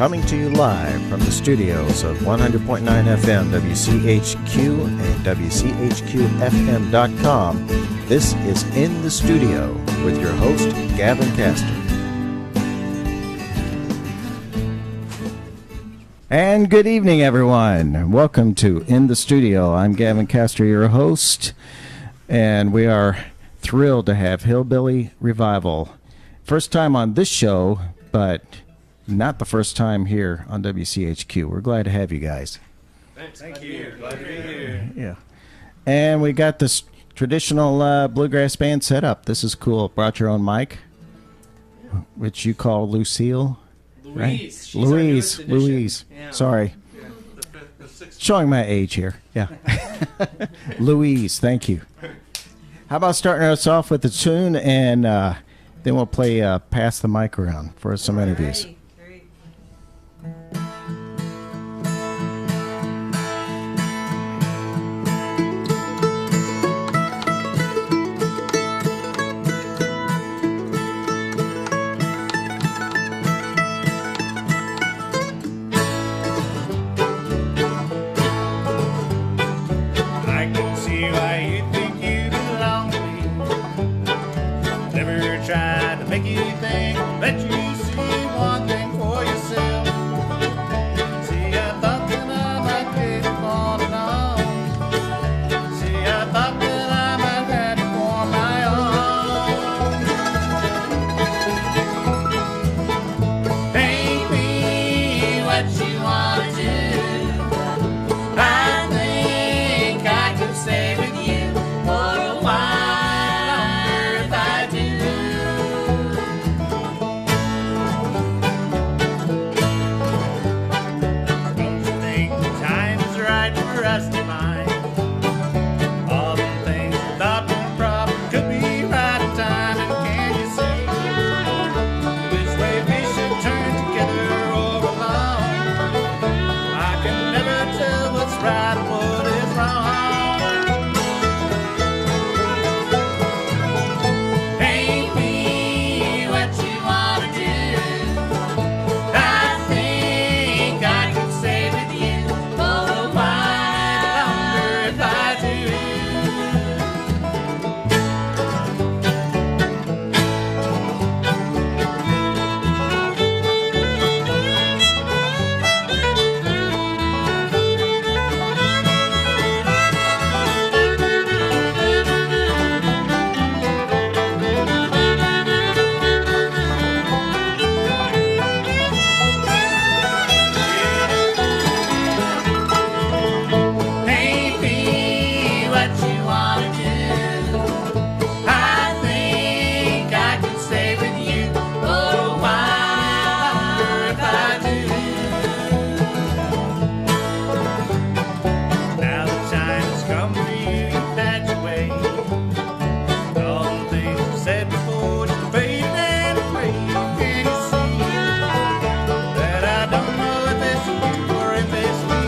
coming to you live from the studios of 100.9 FM WCHQ and WCHQFM.com. This is In the Studio with your host, Gavin Castor. And good evening, everyone. Welcome to In the Studio. I'm Gavin Castor, your host, and we are thrilled to have Hillbilly Revival. First time on this show, but not the first time here on WCHQ. We're glad to have you guys. Thanks. Thank you. Glad to be here. Yeah. And we got this traditional bluegrass band set up. This is cool. Brought your own mic, which you call Lucille. Louise. Right? Louise. Yeah. Sorry. Yeah. The Showing my age here. Yeah. Louise, thank you. How about starting us off with the tune, and then we'll play Pass the Mic Around for some interviews. Great. I can see why you think you belong to me. Never tried to make you think that you see one thing for yourself. See, I thought that I might get falling on. See, I thought that I might have to form my own. Paint me what you want to do. I think I could stay with you for a while if I do. Don't you think the time is right for us to find all the things we thought were problem could be right in time? And can you see which way we should turn together or alone? I can never tell what's right and what is wrong. Paint me what you want to do. I think I can stay with you for a while longer if I do. Paint me what you want to do. I think I can stay with you for a while longer if I do. Now the time has come for you to patch away all the things you said before, just fade and away. Can you see that I don't know if it's you or if it's me?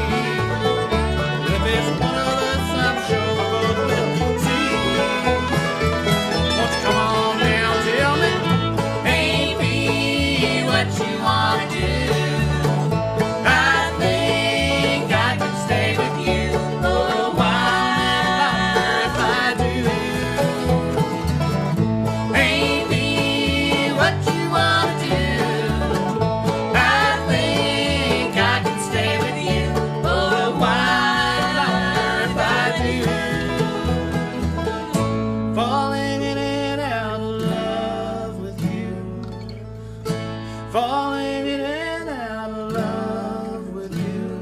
If it's one of us, I'm sure we both will see. Won't you come on down, tell me, paint me what you want to do. I think I can stay with you for a while longer if I do. Paint me what you want to do. I think I can stay with you for a while longer if I do. Falling in and out of love with you. Falling in and out of love with you.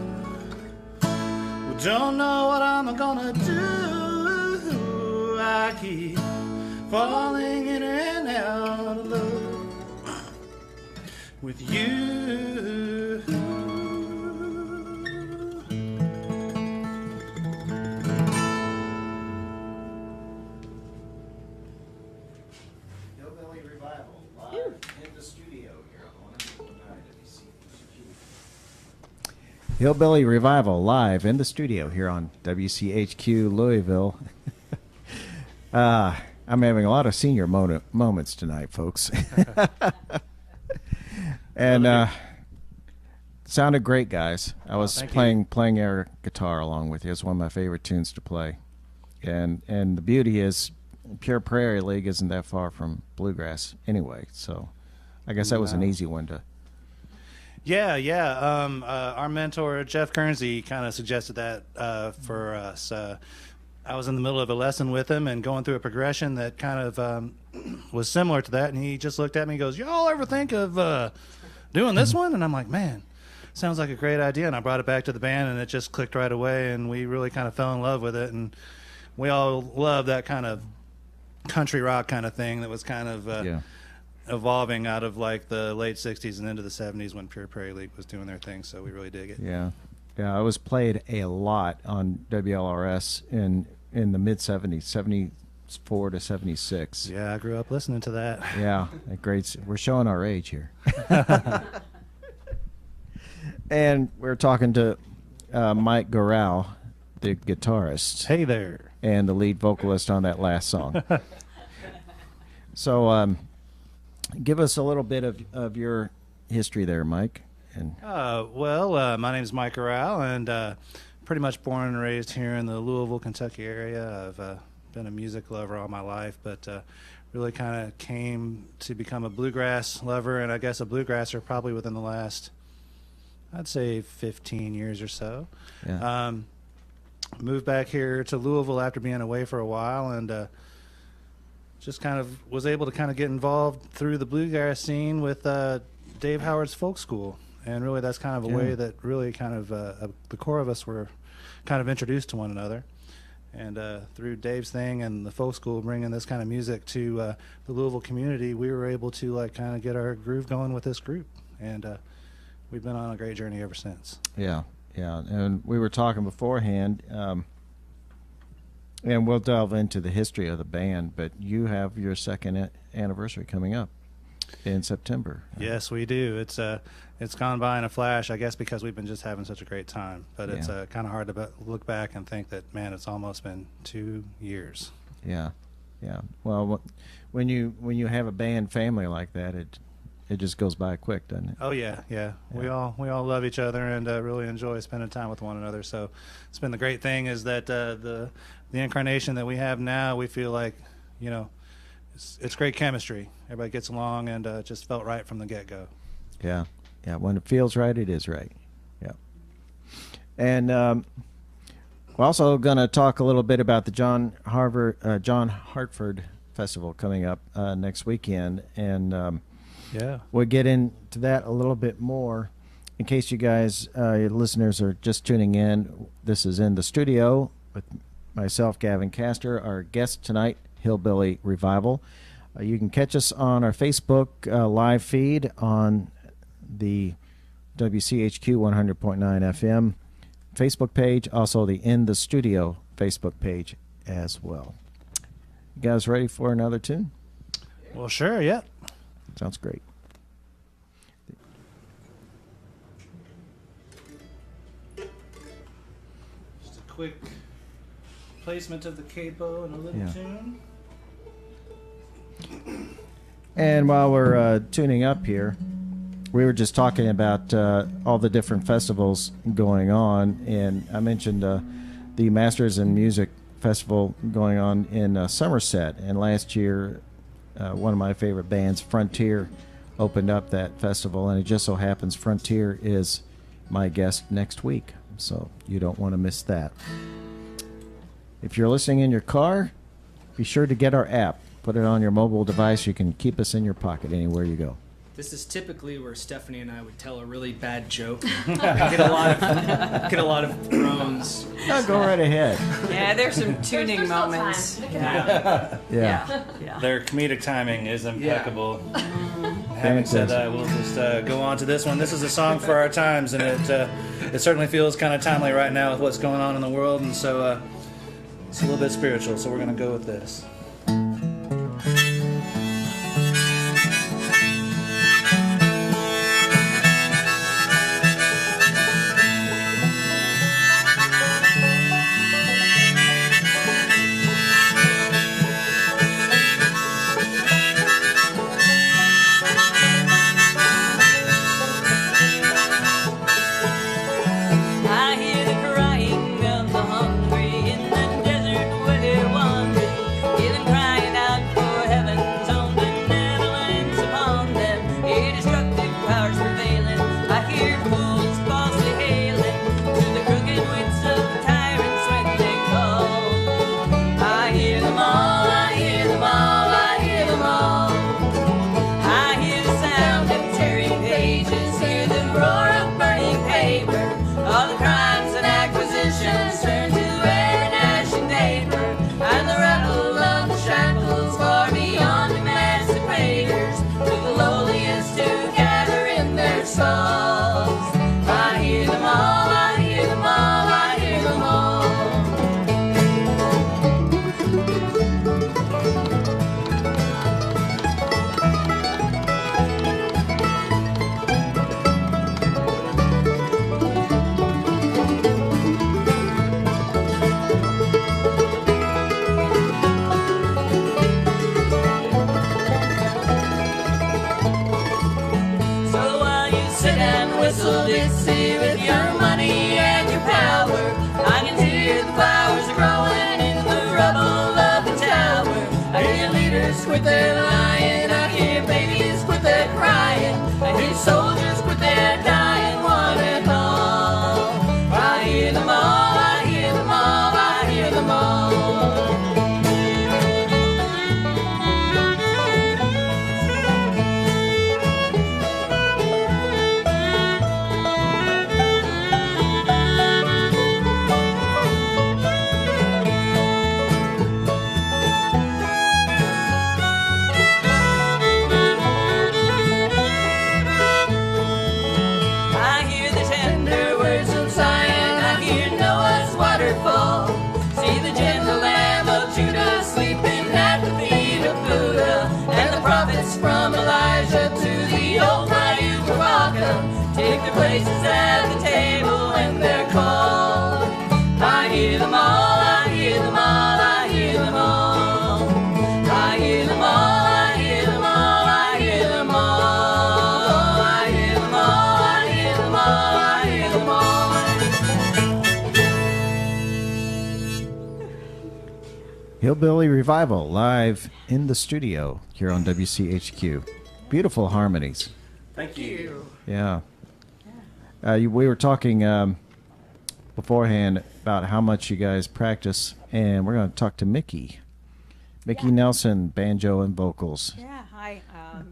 Well, don't know what I'm gonna do. I keep falling in and out of love with you. Hillbilly Revival, live in the studio here on 100.9 WCHQ. Hillbilly Revival, live in the studio here on WCHQ Louisville. I'm having a lot of senior moments tonight, folks. And Sounded great, guys. I was thank playing air guitar along with you. It's one of my favorite tunes to play. And the beauty is, Pure Prairie League isn't that far from bluegrass anyway. So, I guess that was an easy one to. Yeah. Our mentor Jeff Kernsey kind of suggested that for us. I was in the middle of a lesson with him and going through a progression that kind of was similar to that, and he just looked at me and goes, "Y'all ever think of doing this one?" And I'm like, "Man, sounds like a great idea." And I brought it back to the band, and it just clicked right away, and we really kind of fell in love with it. And we all love that kind of country rock kind of thing that was kind of evolving out of like the late 60s and into the 70s when Pure Prairie League was doing their thing. So we really dig it. Yeah. I was played a lot on WLRS in the mid 70s, 74 to 76. Yeah, I grew up listening to that. Yeah, great. We're showing our age here. And we're talking to Mike Garau, the guitarist. Hey there. And the lead vocalist on that last song. So give us a little bit of your history there, Mike. And my name's Mike Garau, and pretty much born and raised here in the Louisville, Kentucky area. I've been a music lover all my life, but really kind of came to become a bluegrass lover, and I guess a bluegrasser probably within the last, I'd say, 15 years or so. Yeah. Moved back here to Louisville after being away for a while, and just kind of was able to kind of get involved through the bluegrass scene with Dave Howard's folk school. And really that's kind of a way that really kind of the core of us were kind of introduced to one another. And through Dave's thing and the folk school bringing this kind of music to the Louisville community, we were able to like kind of get our groove going with this group. And we've been on a great journey ever since. Yeah. And we were talking beforehand, and we'll delve into the history of the band, but you have your second anniversary coming up in September. Yes, we do. It's gone by in a flash, I guess, because we've been just having such a great time. But it's kind of hard to look back and think that, man, it's almost been 2 years. Yeah. Well, when you have a band family like that, it just goes by quick, doesn't it? Oh yeah. We all love each other and really enjoy spending time with one another. So it's been the great thing is that the incarnation that we have now, we feel like, it's great chemistry. Everybody gets along, and it just felt right from the get-go. Yeah. When it feels right, it is right. Yeah. And we're also going to talk a little bit about the John Hartford Festival coming up next weekend, and we'll get into that a little bit more. In case you guys, your listeners, are just tuning in, this is In the Studio with myself, Gavin Castor. Our guest tonight, Hillbilly Revival. You can catch us on our Facebook live feed on the WCHQ 100.9 FM Facebook page, also the In the Studio Facebook page as well. You guys ready for another tune? Well, sure, yeah. Sounds great. Just a quick placement of the capo and a little tune. And while we're tuning up here, we were just talking about all the different festivals going on, and I mentioned the Masters in Music Festival going on in Somerset, and last year one of my favorite bands, Frontier, opened up that festival, and it just so happens Frontier is my guest next week, so you don't want to miss that. If you're listening in your car, be sure to get our app. Put it on your mobile device. You can keep us in your pocket anywhere you go. This is typically where Stephanie and I would tell a really bad joke. Get a lot of groans. No, go right ahead. Yeah, there's some tuning moments. Yeah. Their comedic timing is impeccable. Having said that, we'll just go on to this one. This is a song for our times, and it certainly feels kind of timely right now with what's going on in the world, and so it's a little bit spiritual, so we're going to go with this. Hillbilly Revival live in the studio here on WCHQ. Beautiful harmonies. Thank you. Yeah. We were talking beforehand about how much you guys practice, and we're going to talk to Mickey. Mickey Nelson, banjo and vocals. Yeah, hi.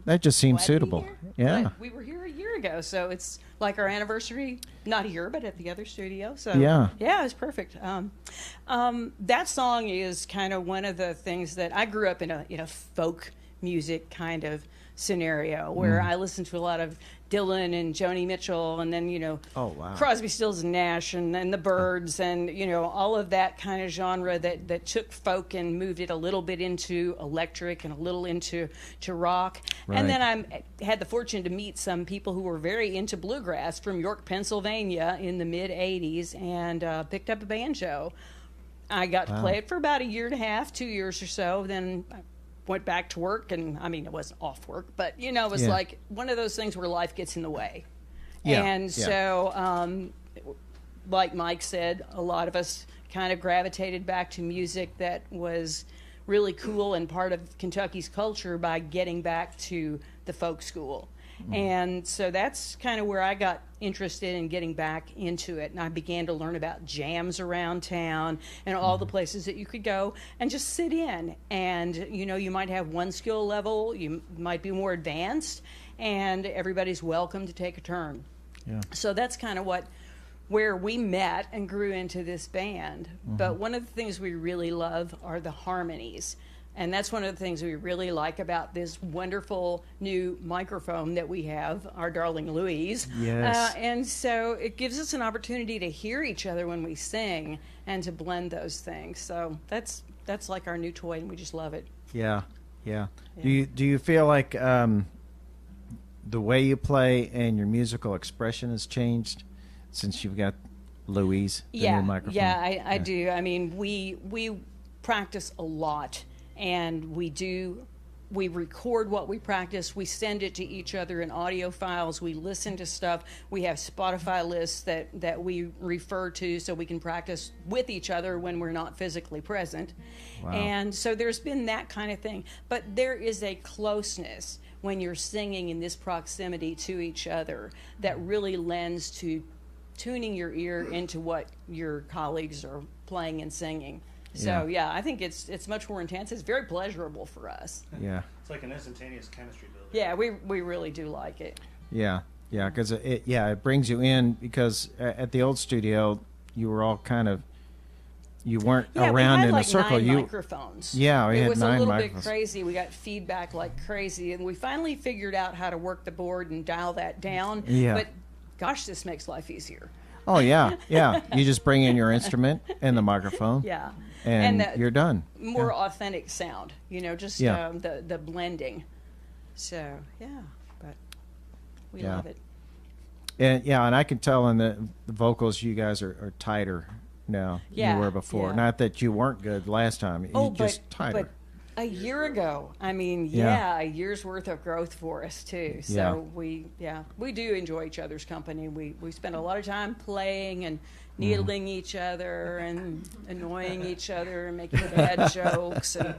That just seems Glad to be suitable. here. Yeah. But we were here a year ago, so it's like our anniversary, not here, but at the other studio. So Yeah. yeah, it's perfect. That song is kind of one of the things that I grew up in a folk music kind of scenario where I listened to a lot of Dylan and Joni Mitchell, and then Oh, wow. Crosby, Stills and Nash, and the Byrds, and all of that kind of genre that took folk and moved it a little bit into electric and a little into rock. Right. And then I had the fortune to meet some people who were very into bluegrass from York, Pennsylvania in the mid '80s, and picked up a banjo. I got to play it for about a year and a half, 2 years or so. Then I went back to work, and I mean, it wasn't off work, but it was like one of those things where life gets in the way. Yeah, And yeah. so, like Mike said, a lot of us kind of gravitated back to music that was really cool and part of Kentucky's culture by getting back to the folk school. And so that's kind of where I got interested in getting back into it. And I began to learn about jams around town and all the places that you could go and just sit in. And, you might have one skill level, you might be more advanced, and everybody's welcome to take a turn. Yeah. So that's kind of where we met and grew into this band. But one of the things we really love are the harmonies. And that's one of the things we really like about this wonderful new microphone that we have, our darling Louise. Yes. And so it gives us an opportunity to hear each other when we sing and to blend those things. So that's like our new toy, and we just love it. Yeah. Do you feel like the way you play and your musical expression has changed since you've got Louise, the new microphone? Yeah, I do. I mean, we practice a lot. And we record what we practice. We send it to each other in audio files. We listen to stuff. We have Spotify lists that we refer to so we can practice with each other when we're not physically present. Wow. And so there's been that kind of thing. But there is a closeness when you're singing in this proximity to each other that really lends to tuning your ear into what your colleagues are playing and singing. So yeah, I think it's much more intense. It's very pleasurable for us. Yeah. It's like an instantaneous chemistry building. Yeah, we really do like it. Yeah, because it brings you in, because at the old studio you were all kind of, you weren't Yeah, around we had in like a circle. 9 microphones. Yeah, we it had was 9 a little microphones. bit crazy. We got feedback like crazy, and we finally figured out how to work the board and dial that down. Yeah. But gosh, this makes life easier. Oh yeah. You just bring in your instrument and the microphone. Yeah. And the you're done. More authentic sound, just Yeah. the blending. So yeah, but we Yeah. love it. And I can tell in the vocals you guys are tighter now than Yeah, you were before. yeah. Not that you weren't good last time. You just tighter. but a year ago, I mean, Yeah. a year's worth of growth for us too. So we do enjoy each other's company. We spend a lot of time playing and needling each other and annoying each other and making bad jokes. And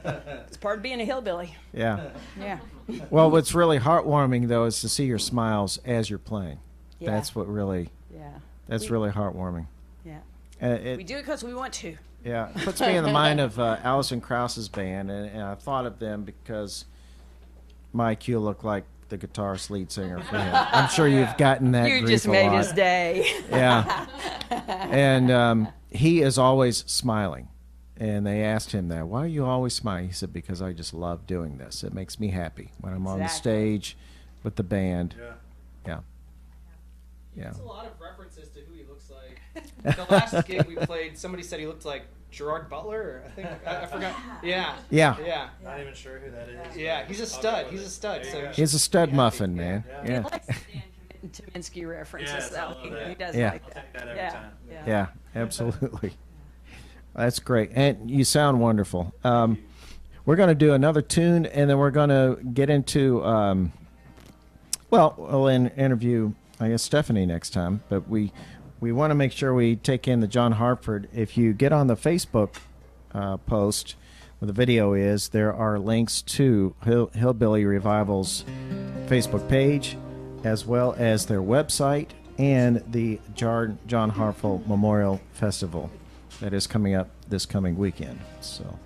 it's part of being a hillbilly. Yeah. Yeah. Well, what's really heartwarming though is to see your smiles as you're playing. Yeah. That's what really. Yeah. That's really heartwarming. Yeah. It, We do it because we want to. Yeah, it puts me in the mind of Alison Krauss's band, and I thought of them because Mike, you look like the guitarist lead singer for him. I'm sure you've gotten that You grief just a made lot. his day. Yeah, and he is always smiling. And they asked him that, why are you always smiling? He said, because I just love doing this. It makes me happy when I'm on the Exactly. stage with the band. Yeah. There's a lot of references to who he looks like. The last gig we played, somebody said he looked like Gerard Butler. I think I forgot. Yeah. Yeah. Not even sure who that is. Yeah, he's a stud. He's a stud. So you should He's a stud be happy. muffin, man. He Yeah. likes the Dan Kaminsky references, Yes, I though. love that. He does Yeah. like I'll that. take that every Yeah. time. Yeah. Yeah, absolutely. That's great. And you sound wonderful. We're going to do another tune, and then we're going to get into, we'll interview, I guess, Stephanie next time. But we want to make sure we take in the John Hartford. If you get on the Facebook post, where the video is, there are links to Hillbilly Revival's Facebook page, as well as their website and the John Harfel Memorial Festival that is coming up this coming weekend. So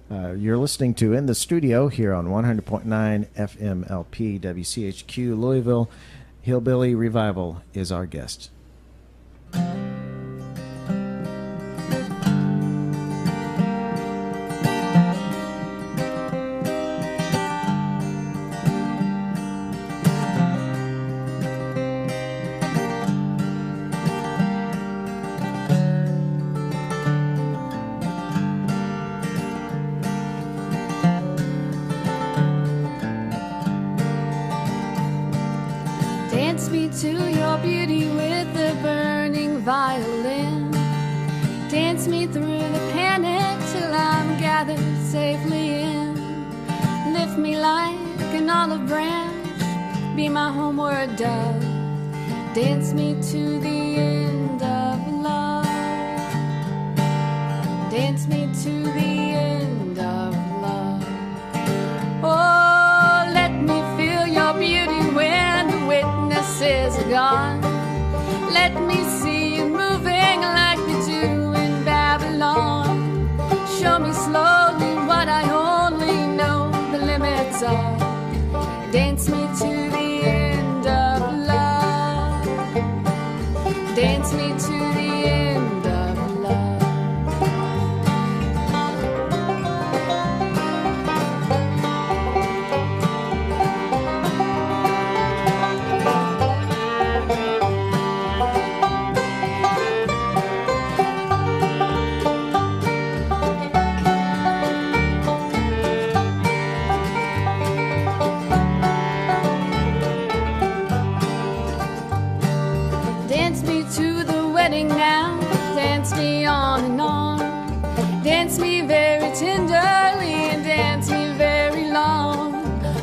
you're listening to In the Studio here on 100.9 FM LP WCHQ Louisville. Hillbilly Revival is our guest. Dance me to your beauty with the burning violin. Dance me through the panic till I'm gathered safely in. Lift me like an olive branch, be my homeward dove. Dance me to the end of love. Dance me to the end of love. Oh, let me feel your beauty when the witnesses are gone. Let me see you moving like they do in Babylon. Show me slowly what I only know the limits of. Dance me to the end of love. Dance me to the end of love. Dance me to the wedding now, dance me on and on. Dance me very tenderly and dance me very long.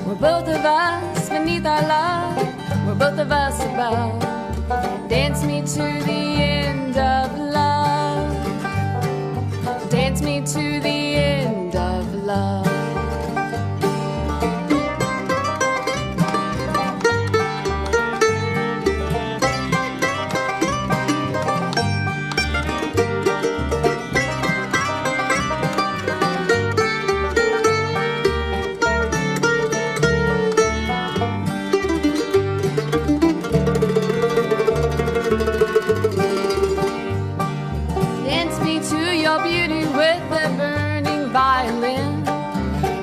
We're both of us beneath our love, we're both of us above. Dance me to the end of love. Dance me to the end of love. Dance me to your beauty with the burning violin.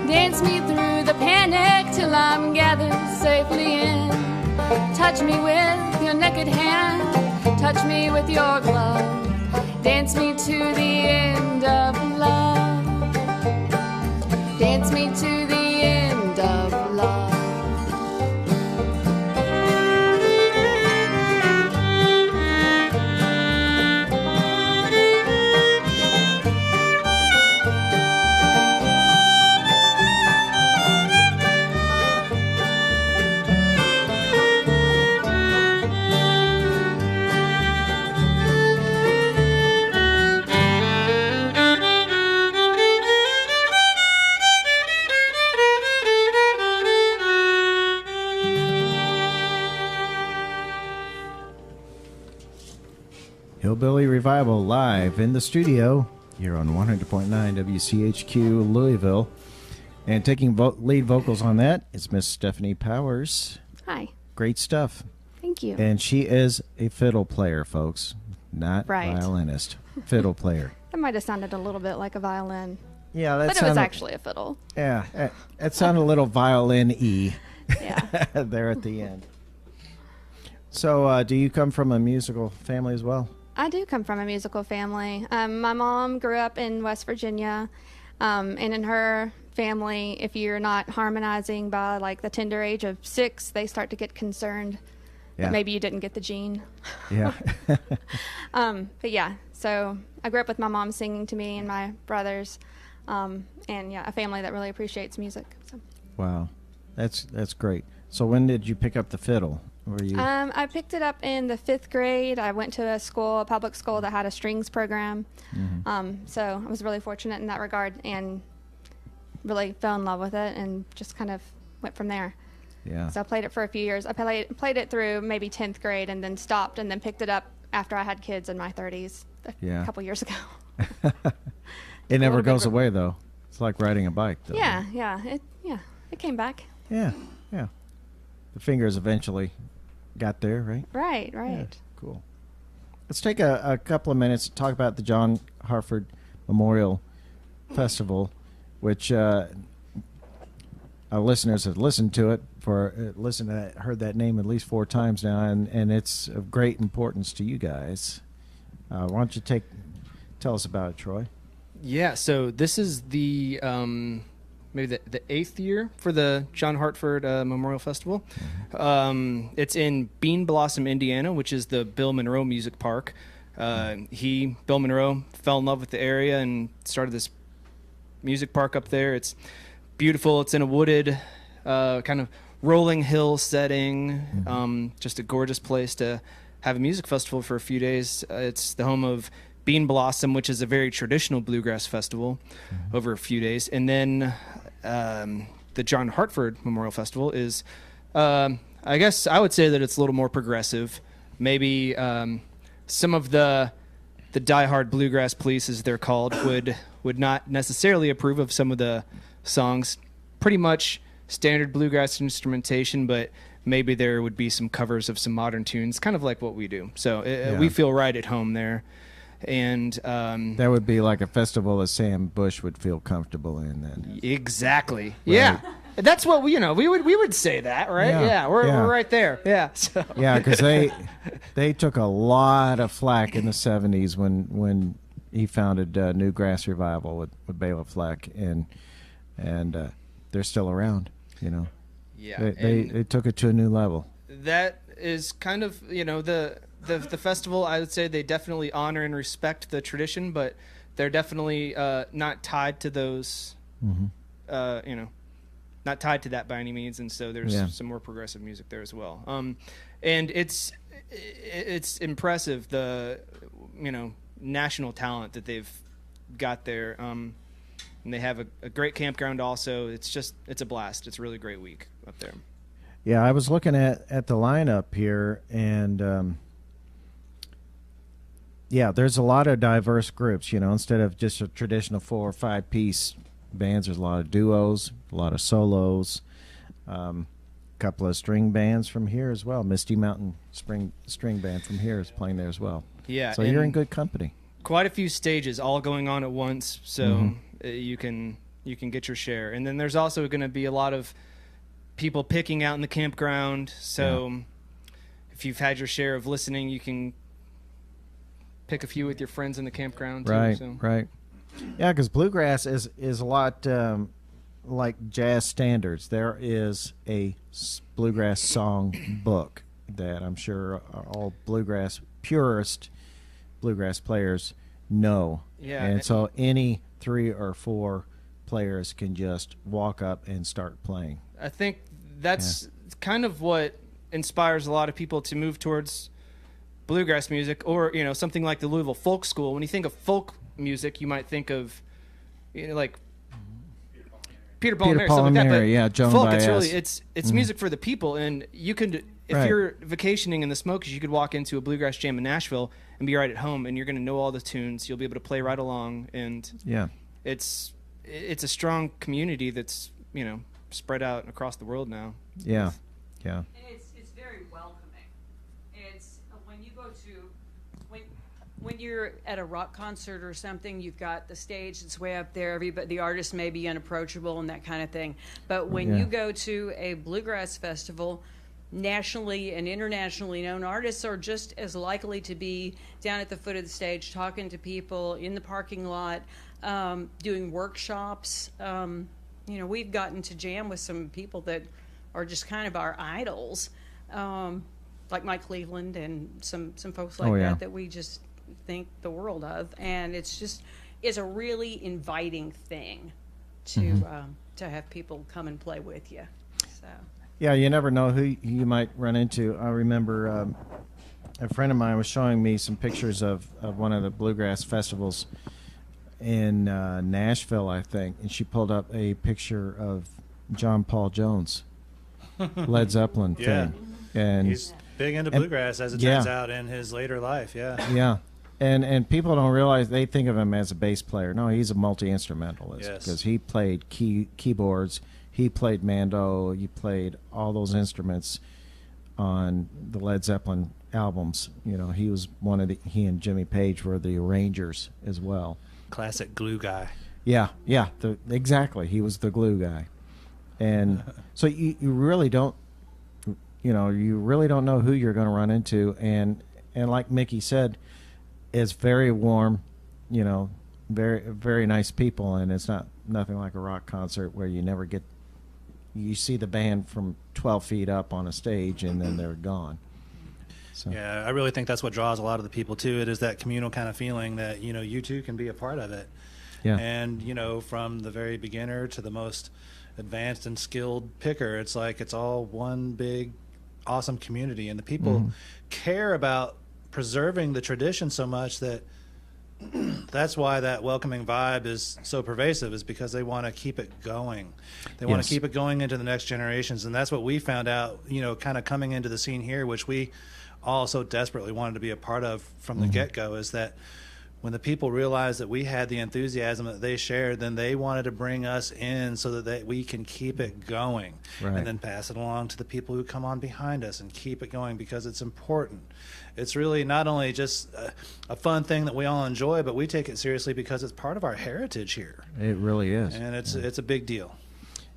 Dance me through the panic till I'm gathered safely in. Touch me with your naked hand, touch me with your glove. Dance me to the end of love. Dance me to the end of love. Hillbilly Revival live in the studio here on 100.9 WCHQ Louisville. And taking lead vocals on that is Miss Stephanie Powers. Hi. Great stuff. Thank you. And she is a fiddle player, folks, not Right. violinist. Fiddle player. That might have sounded a little bit like a violin, Yeah, that but it was actually a fiddle. Yeah, that sounded a little violin-y Yeah. there at the end. So, do you come from a musical family as well? I do come from a musical family. My mom grew up in West Virginia, and in her family, if you're not harmonizing by like the tender age of 6, they start to get concerned Yeah. that maybe you didn't get the gene. Yeah. But yeah, so I grew up with my mom singing to me and my brothers, and yeah, a family that really appreciates music. So. Wow, that's great. So when did you pick up the fiddle? Were you? I picked it up in the 5th grade. I went to a public school that had a strings program. So I was really fortunate in that regard. And really fell in love with it and just kind of went from there. Yeah. So I played it for a few years. I played it through maybe 10th grade and then stopped and then picked it up after I had kids in my 30s a couple years ago. It never goes away, though. It's like riding a bike, though. Yeah. It came back. Yeah. The fingers eventually got there, right? Right. Yeah, cool. Let's take a couple of minutes to talk about the John Hartford Memorial Festival, which our listeners have listened to it heard that name at least 4 times now, and it's of great importance to you guys. Why don't you tell us about it, Troy? Yeah, so this is the maybe the 8th year for the John Hartford Memorial Festival. It's in Bean Blossom, Indiana, which is the Bill Monroe Music Park. Bill Monroe, fell in love with the area and started this music park up there. It's beautiful. It's in a wooded kind of rolling hill setting. Just a gorgeous place to have a music festival for a few days. It's the home of Bean Blossom, which is a very traditional bluegrass festival over a few days. And then the John Hartford Memorial Festival is, I guess I would say that it's a little more progressive. Maybe some of the diehard bluegrass police, as they're called, would not necessarily approve of some of the songs. Pretty much standard bluegrass instrumentation, but maybe there would be some covers of some modern tunes, kind of like what we do. So we feel right at home there. And that would be like a festival that Sam Bush would feel comfortable in. Then exactly, right. Yeah, that's what we would say that, right? Yeah, we're right there. Yeah, so. Yeah, because they took a lot of flack in the '70s when he founded Newgrass Revival with Bela Fleck, and they're still around. Yeah, they took it to a new level. That is kind of the festival. I would say they definitely honor and respect the tradition, but they're definitely not tied to those. Not tied to that by any means, and so there's some more progressive music there as well. And it's impressive the national talent that they've got there. And they have a great campground also. It's a blast. It's a really great week up there. Yeah, I was looking at the lineup here, and there's a lot of diverse groups. Instead of just a traditional 4 or 5 piece bands, there's a lot of duos, a lot of solos, a couple of string bands from here as well. Misty Mountain String Band from here is playing there as well. Yeah, so you're in good company. Quite a few stages all going on at once, so you can get your share. And then there's also going to be a lot of people picking out in the campground. So if you've had your share of listening, you can pick a few with your friends in the campground too. Right, so. right. Yeah, because bluegrass is a lot like jazz standards. There is a bluegrass song book that I'm sure all purist bluegrass players know. Yeah. And so any 3 or 4 players can just walk up and start playing. I think that's kind of what inspires a lot of people to move towards bluegrass music, or something like the Louisville Folk School. When you think of folk music, you might think of like Peter Paul and Mary, stuff like that. But Joan folk, Baez. it's music for the people, and you can, if you're vacationing in the Smokies, you could walk into a bluegrass jam in Nashville and be right at home, and you're going to know all the tunes. You'll be able to play right along, and it's a strong community that's spread out across the world now. Yeah. And it's very welcoming. It's when you go to when you're at a rock concert or something, you've got the stage that's way up there. The artist may be unapproachable and that kind of thing. But when you go to a bluegrass festival, nationally and internationally known artists are just as likely to be down at the foot of the stage, talking to people in the parking lot, doing workshops. We've gotten to jam with some people that are just kind of our idols, like Mike Cleveland and some folks like that we just think the world of. And it's a really inviting thing to have people come and play with you. So. Yeah, you never know who you might run into. I remember a friend of mine was showing me some pictures of one of the bluegrass festivals in Nashville, I think, and she pulled up a picture of John Paul Jones, Led Zeppelin Yeah. fame. And He's big into bluegrass, as it yeah. turns out, in his later life. Yeah. yeah. And people don't realize, they think of him as a bass player. No, he's a multi-instrumentalist Yes. because he played keyboards, he played mando, he played all those instruments on the Led Zeppelin albums. You know, he was he and Jimmy Page were the arrangers as well. Classic glue guy. Yeah, exactly. He was the glue guy. And so you really don't, you really don't know who you're going to run into. And like Mickey said, it's very warm, very, very nice people. And it's nothing like a rock concert where you see the band from 12 feet up on a stage and then they're gone. So. Yeah, I really think that's what draws a lot of the people to it, is that communal kind of feeling that, you too can be a part of it. Yeah. And, from the very beginner to the most advanced and skilled picker, it's like it's all one big awesome community, and the people care about preserving the tradition so much that that's why that welcoming vibe is so pervasive, is because they want to keep it going. They want to keep it going into the next generations. And that's what we found out, kind of coming into the scene here, which we all so desperately wanted to be a part of from the get-go, is that when the people realized that we had the enthusiasm that they shared, then they wanted to bring us in so that we can keep it going, and then pass it along to the people who come on behind us and keep it going, because it's important. It's really not only just a fun thing that we all enjoy, but we take it seriously because it's part of our heritage here. It really is. And it's a big deal.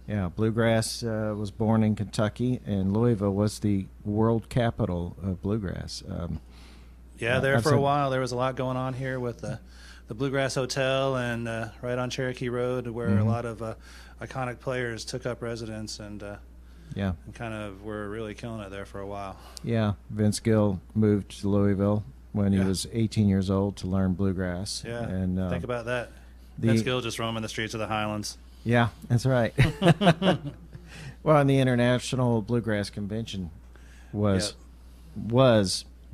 Yeah, bluegrass was born in Kentucky, and Louisville was the world capital of bluegrass. Yeah, there for a while there was a lot going on here with the Bluegrass Hotel and right on Cherokee Road, where a lot of iconic players took up residence and kind of were really killing it there for a while. Yeah, Vince Gill moved to Louisville when he was 18 years old to learn bluegrass. Yeah, and think about that. Vince Gill just roaming the streets of the Highlands. Yeah, that's right. Well, and the International Bluegrass Convention was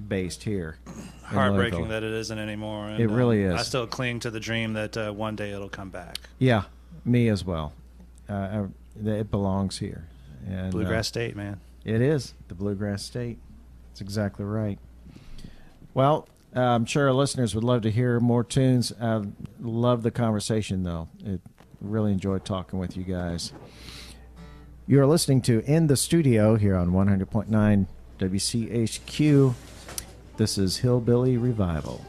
based here. Heartbreaking that it isn't anymore. And, it really is. I still cling to the dream that one day it'll come back. Yeah, me as well. It belongs here. And, Bluegrass State, man. It is the Bluegrass State. That's exactly right. Well, I'm sure our listeners would love to hear more tunes. I love the conversation, though. Really enjoyed talking with you guys. You're listening to In the Studio here on 100.9 WCHQ. This is Hillbilly Revival.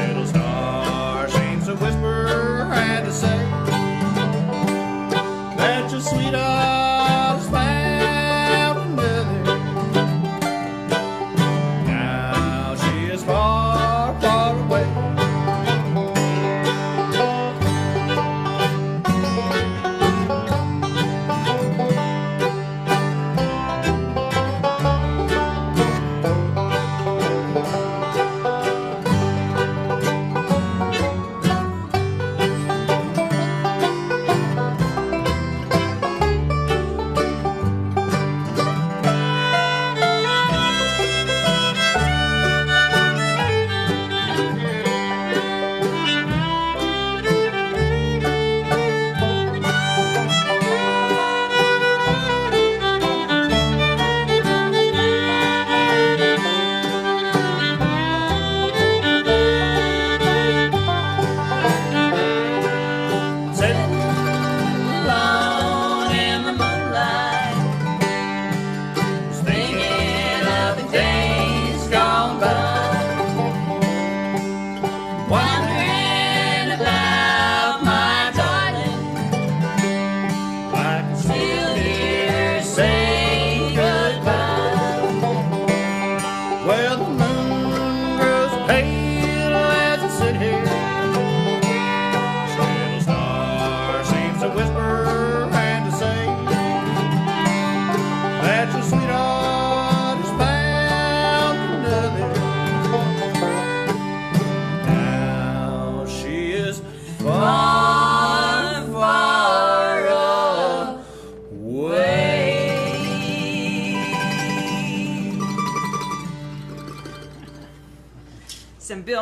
Little star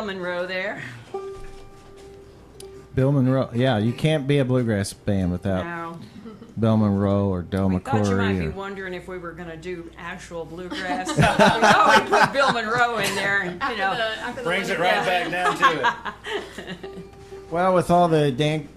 Monroe there. Bill Monroe. Yeah, you can't be a bluegrass band without No. Bill Monroe or Del We thought you might be McCoury. wondering if we were going to do actual bluegrass. We always put Bill Monroe in there, and, you know. Brings it right back down to it. Well, with all the Dan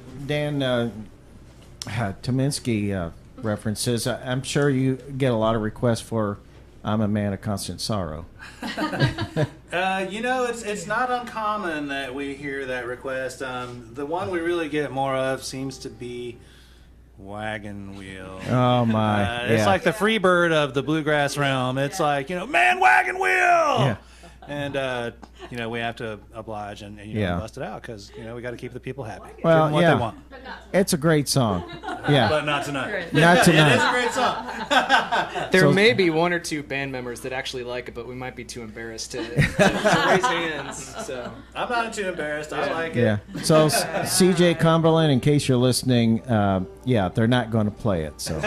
Tominski references, I'm sure you get a lot of requests for "I'm a Man of Constant Sorrow." You know, it's not uncommon that we hear that request. The one we really get more of seems to be Wagon Wheel. Oh my! It's yeah. like the free bird of the bluegrass realm. It's like, man, Wagon Wheel! Yeah. And, we have to oblige and Yeah. bust it out because, we got to keep the people happy. Give Well, them what yeah. they want. It's a great song. Yeah, But not tonight. not It is tonight. a great song. There So- may be one or two band members that actually like it, but we might be too embarrassed to raise hands. So I'm not too embarrassed. I like it. Yeah. So CJ Cumberland, in case you're listening, they're not going to play it. So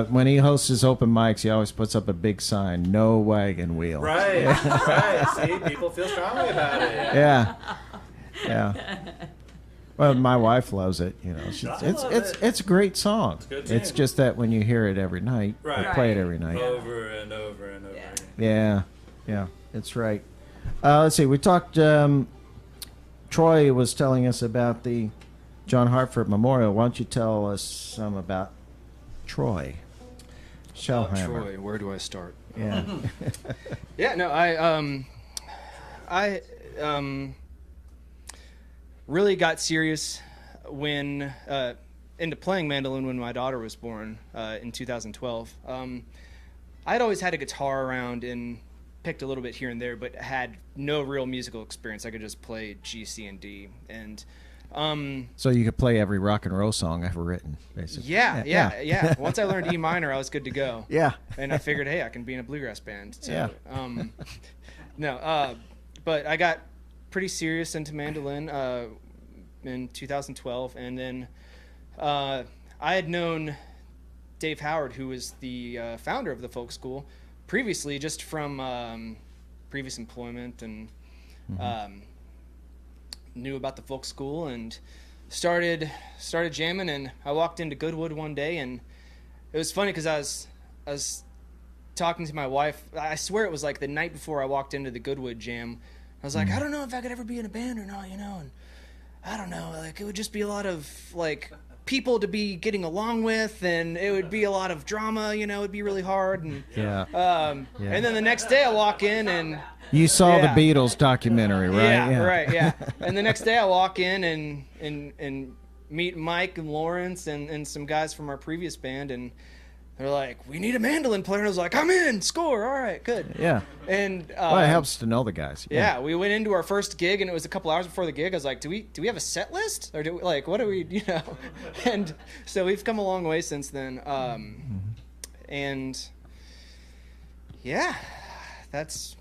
when he hosts his open mics, he always puts up a big sign: "No wagon wheel." Right, right. See, people feel strongly about it. Yeah. Yeah. Well, my wife loves it. It's a great song. good It's tune. just that when you hear it every night, Right. you play it every night. Over and over and over again. Yeah, it's right. Let's see. We talked. Troy was telling us about the John Hartford Memorial. Why don't you tell us some about Troy Shellhammer? Troy, where do I start? Yeah. Yeah, no, I really got serious when into playing mandolin when my daughter was born in 2012. I'd always had a guitar around and picked a little bit here and there, but had no real musical experience. I could just play G, C, and D, and So you could play every rock and roll song ever written, basically. yeah. Once I learned E minor, I was good to go. Yeah. And I figured, hey, I can be in a bluegrass band. So, Yeah. But I got pretty serious into mandolin in 2012, and then I had known Dave Howard, who was the founder of the folk school, previously, just from previous employment, and knew about the folk school and started jamming. And I walked into Goodwood one day, and it was funny because I was talking to my wife. I swear it was like the night before I walked into the Goodwood jam. I was like, I don't know if I could ever be in a band or not, and I don't know, like it would just be a lot of like people to be getting along with, and it would be a lot of drama, it'd be really hard. And Yeah. and then the next day I walk in and You saw Yeah. the Beatles documentary, right? yeah, right, yeah. And the next day I walk in and meet Mike and Lawrence and some guys from our previous band, and they're like, we need a mandolin player. And I was like, I'm in, score, all right, good. Yeah. And Well, it helps to know the guys. yeah, we went into our first gig, and it was a couple hours before the gig. I was like, do we have a set list, or do we, like, what do we, And so we've come a long way since then. And yeah, that's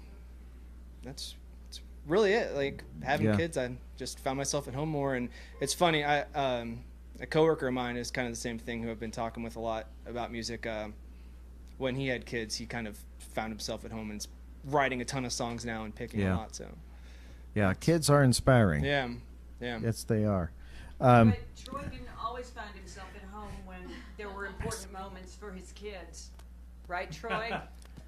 really it. Like having Yeah. kids, I just found myself at home more. And it's funny, a coworker of mine is kind of the same thing, who I've been talking with a lot about music. When he had kids, he kind of found himself at home and is writing a ton of songs now and picking Yeah. a lot. So Yeah, kids are inspiring. yeah. Yes, they are. But Troy didn't always find himself at home when there were important moments for his kids. Right, Troy?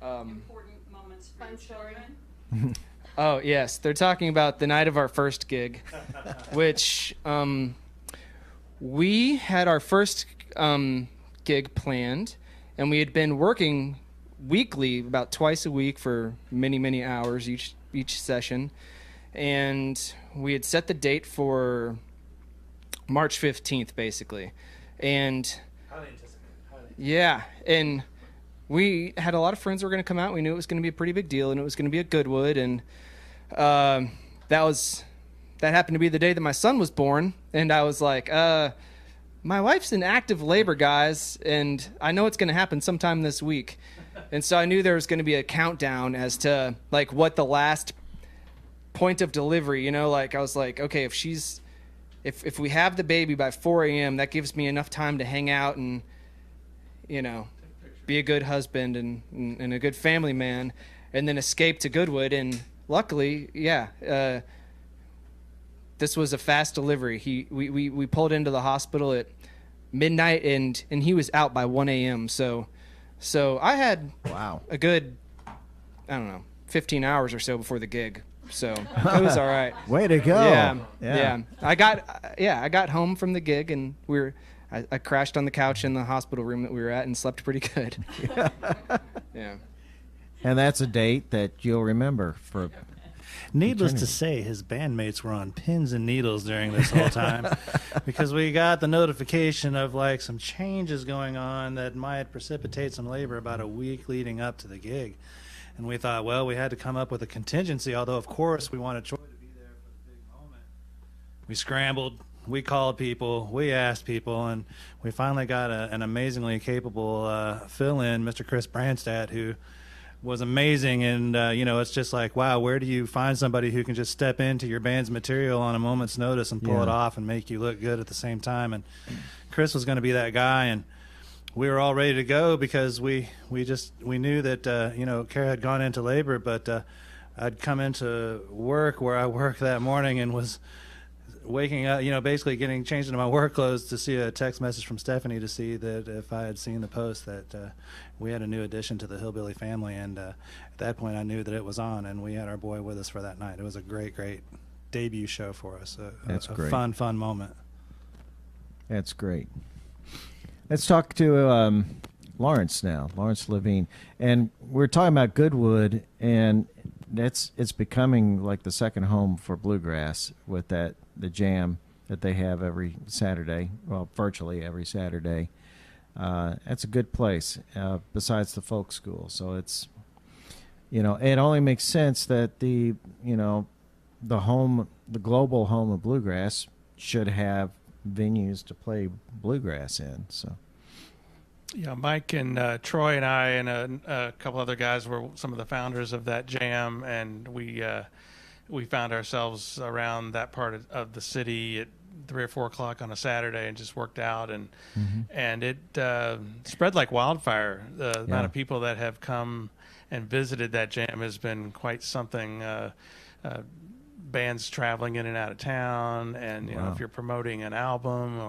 Important moments for your children? Oh yes, they're talking about the night of our first gig, which we had our first gig planned, and we had been working weekly, about twice a week for many hours each session, and we had set the date for March 15th, basically, and yeah, and we had a lot of friends who were going to come out. We knew it was going to be a pretty big deal, and it was going to be at Goodwood, and that happened to be the day that my son was born, and I was like, my wife's in active labor, guys, and I know it's going to happen sometime this week. And so I knew there was going to be a countdown as to like what the last point of delivery, like I was like, okay, if we have the baby by 4 a.m., that gives me enough time to hang out and, be a good husband and a good family man, and then escape to Goodwood. And luckily, yeah, this was a fast delivery. We pulled into the hospital at midnight, and he was out by 1 a.m. So I had a good, I don't know, 15 hours or so before the gig. So it was all right. Way to go. Yeah. I got home from the gig, and I crashed on the couch in the hospital room that we were at and slept pretty good. Yeah. And that's a date that you'll remember for Needless eternity. to say, his bandmates were on pins and needles during this whole time because we got the notification of like some changes going on that might precipitate some labor about a week leading up to the gig. And we thought, well, we had to come up with a contingency, although, of course, we wanted Troy to be there for the big moment. We scrambled. We called people. We asked people. And we finally got an amazingly capable fill-in, Mr. Chris Brandstadt, who was amazing. And, it's just like, wow, where do you find somebody who can just step into your band's material on a moment's notice and pull it off and make you look good at the same time? And Chris was going to be that guy. And we were all ready to go because we knew that Kara had gone into labor, but I'd come into work where I worked that morning and was waking up, basically getting changed into my work clothes to see a text message from Stephanie to see that if I had seen the post that we had a new addition to the Hillbilly family, and at that point I knew that it was on, and we had our boy with us for that night. It was a great debut show for us. That's great. Fun moment. That's great. Let's talk to Lawrence now, Lawrence Levine. And we're talking about Goodwood, and it's becoming like the second home for bluegrass with the jam that they have every Saturday, well, virtually every Saturday. That's a good place, besides the folk school. So it's, it only makes sense that the global home of bluegrass should have venues to play bluegrass in. So yeah, Mike and Troy and I and a couple other guys were some of the founders of that jam, and we found ourselves around that part of the city at 3 or 4 o'clock on a Saturday and just worked out, and it spread like wildfire. The amount of people that have come and visited that jam has been quite something. Bands traveling in and out of town, and if you're promoting an album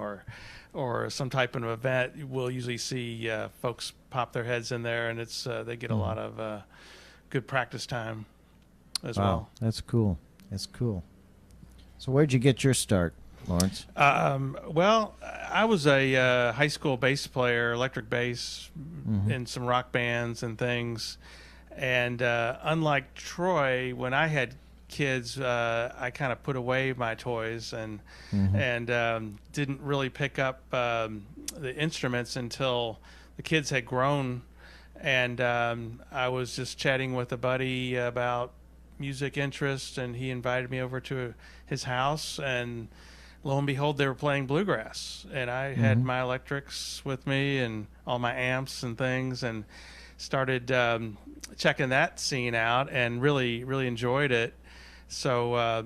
or some type of event, we'll usually see folks pop their heads in there, and it's they get a lot of good practice time as well. That's cool. So where'd you get your start, Lawrence? Well, I was a high school bass player, electric bass, in some rock bands and things, and unlike Troy, when I had kids, I kind of put away my toys and didn't really pick up the instruments until the kids had grown, and I was just chatting with a buddy about music interest, and he invited me over to his house, and lo and behold, they were playing bluegrass, and I had my electrics with me and all my amps and things, and started checking that scene out and really enjoyed it. So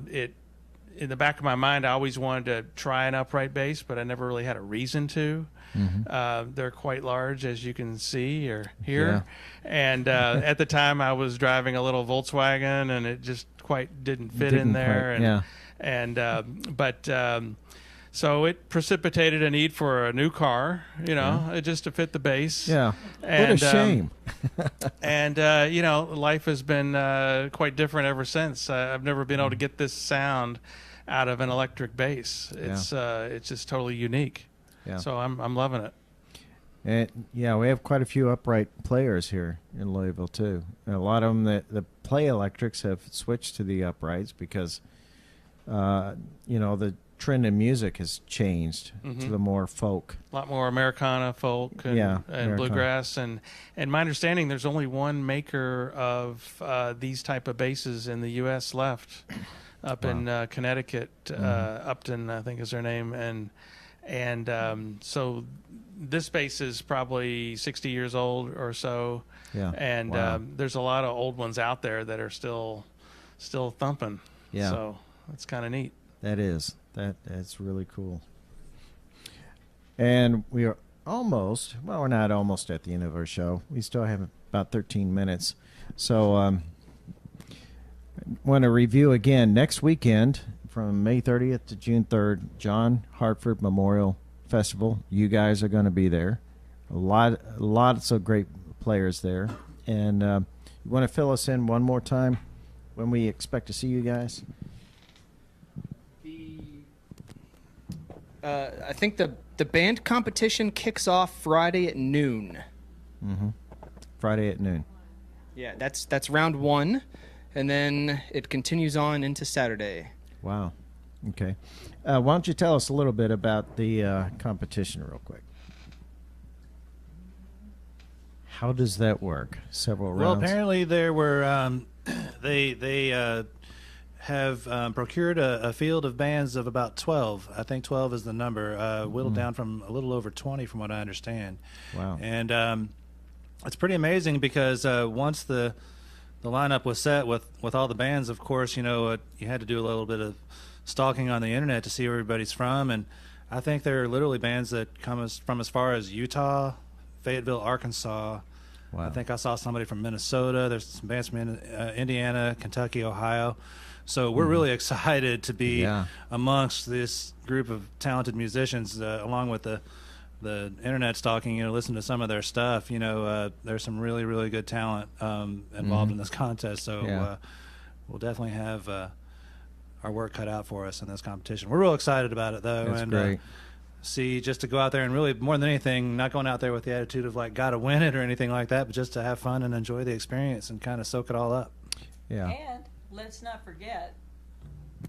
in the back of my mind, I always wanted to try an upright bass, but I never really had a reason to. They're quite large, as you can see or hear. Yeah. And at the time, I was driving a little Volkswagen, and it just quite didn't fit in there. So it precipitated a need for a new car, just to fit the bass. Yeah. And, what a shame. And, life has been quite different ever since. I've never been able to get this sound out of an electric bass. It's just totally unique. Yeah. So I'm loving it. And, we have quite a few upright players here in Louisville, too. And a lot of them that play electrics have switched to the uprights because, the trend in music has changed to the more folk. A lot more Americana folk and bluegrass. And my understanding, there's only one maker of these type of basses in the U.S. left up in Connecticut. Upton, I think is their name. And so this bass is probably 60 years old or so. Yeah. And there's a lot of old ones out there that are still thumping. Yeah. So it's kind of neat. That is. That's really cool. And we are we're not almost at the end of our show. We still have about 13 minutes. So Want to review again next weekend from May 30th to June 3rd, John Hartford Memorial Festival. You guys are going to be there. Lots of great players there. And you want to fill us in one more time when we expect to see you guys? I think the band competition kicks off Friday at noon. Mm-hmm. Friday at noon. Yeah, that's round one, and then it continues on into Saturday. Wow. Okay. Why don't you tell us a little bit about the competition real quick? How does that work? Several rounds? Well, apparently there were they have procured a field of bands of about 12. I think 12 is the number, whittled down from a little over 20 from what I understand. Wow. And it's pretty amazing because once the lineup was set with all the bands, of course, you had to do a little bit of stalking on the internet to see where everybody's from. And I think there are literally bands that come from as far as Utah, Fayetteville, Arkansas. Wow. I think I saw somebody from Minnesota. There's some bands from Indiana, Kentucky, Ohio. So we're really excited to be amongst this group of talented musicians, along with the internet stalking. Listen to some of their stuff. There's some really, really good talent involved in this contest. So we'll definitely have our work cut out for us in this competition. We're real excited about it, though. That's great. Just to go out there and really, more than anything, not going out there with the attitude of like gotta win it or anything like that, but just to have fun and enjoy the experience and kind of soak it all up. Yeah. And let's not forget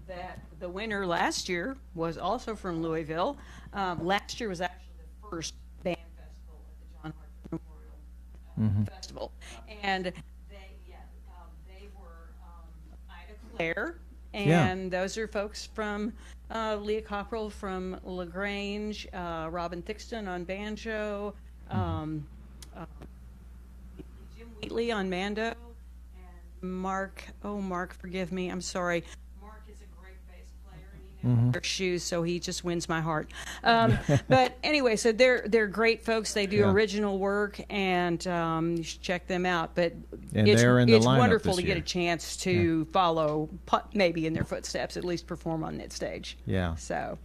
that the winner last year was also from Louisville. Last year was actually the first band festival at the John Hartford Memorial Festival, and they were Ida Claire. And those are folks from Leah Cockrell from LaGrange, Robin Thixton on banjo, Jim Wheatley on mando, and Mark, forgive me, I'm sorry. Mark is a great bass player, and he never wears shoes, so he just wins my heart. But anyway, so they're great folks. They do original work, and you should check them out. But it's wonderful to get a chance to follow, maybe in their footsteps, at least perform on that stage. Yeah. So.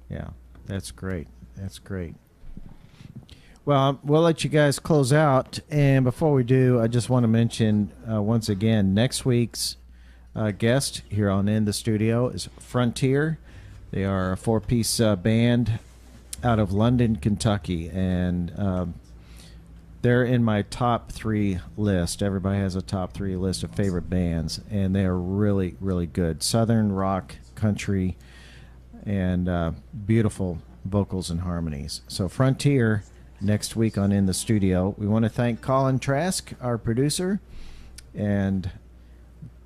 Yeah, that's great. That's great. Well, we'll let you guys close out. And before we do, I just want to mention once again, next week's guest here on In the Studio is Frontier. They are a four-piece band out of London, Kentucky. And they're in my top 3 list. Everybody has a top 3 list of favorite bands. And they are really, really good. Southern rock, country, and beautiful vocals and harmonies. So Frontier next week on In the Studio. We want to thank Colin Trask, our producer, and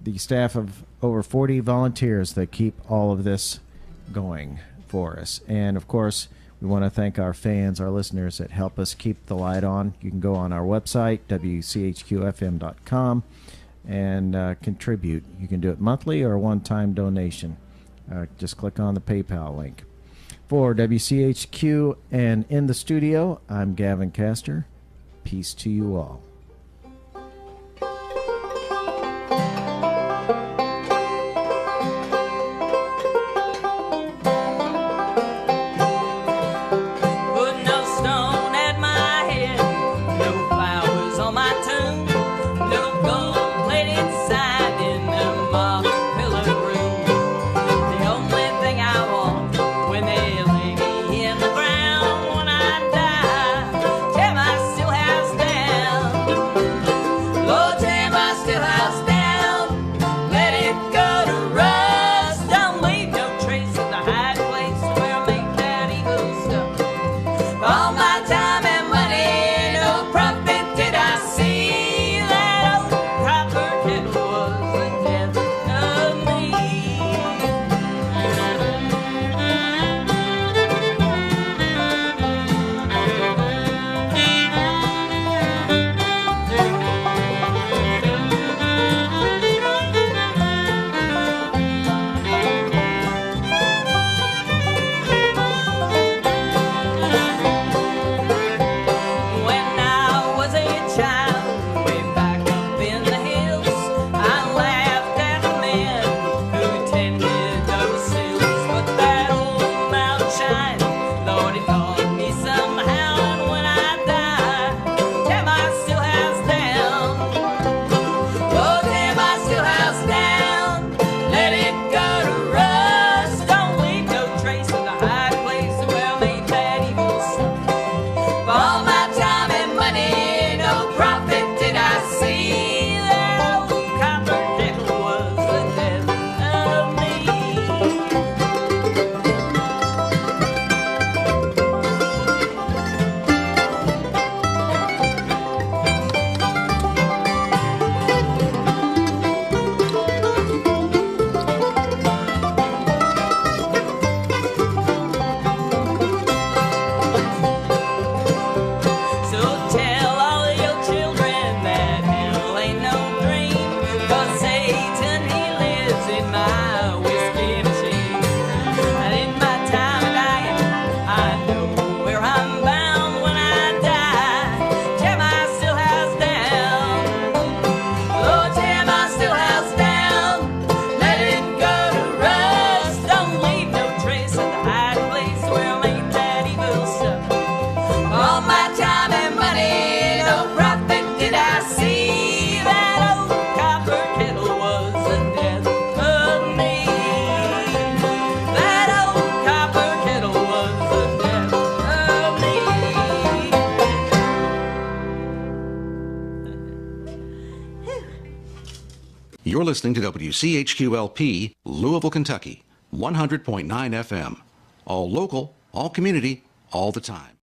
the staff of over 40 volunteers that keep all of this going for us. And of course, we want to thank our fans, our listeners that help us keep the light on. You can go on our website, WCHQFM.com, and contribute. You can do it monthly or a one-time donation. Just click on the PayPal link. For WCHQ and In the Studio, I'm Gavin Castor. Peace to you all. Still has down. You're listening to WCHQ-LP, Louisville, Kentucky, 100.9 FM. All local, all community, all the time.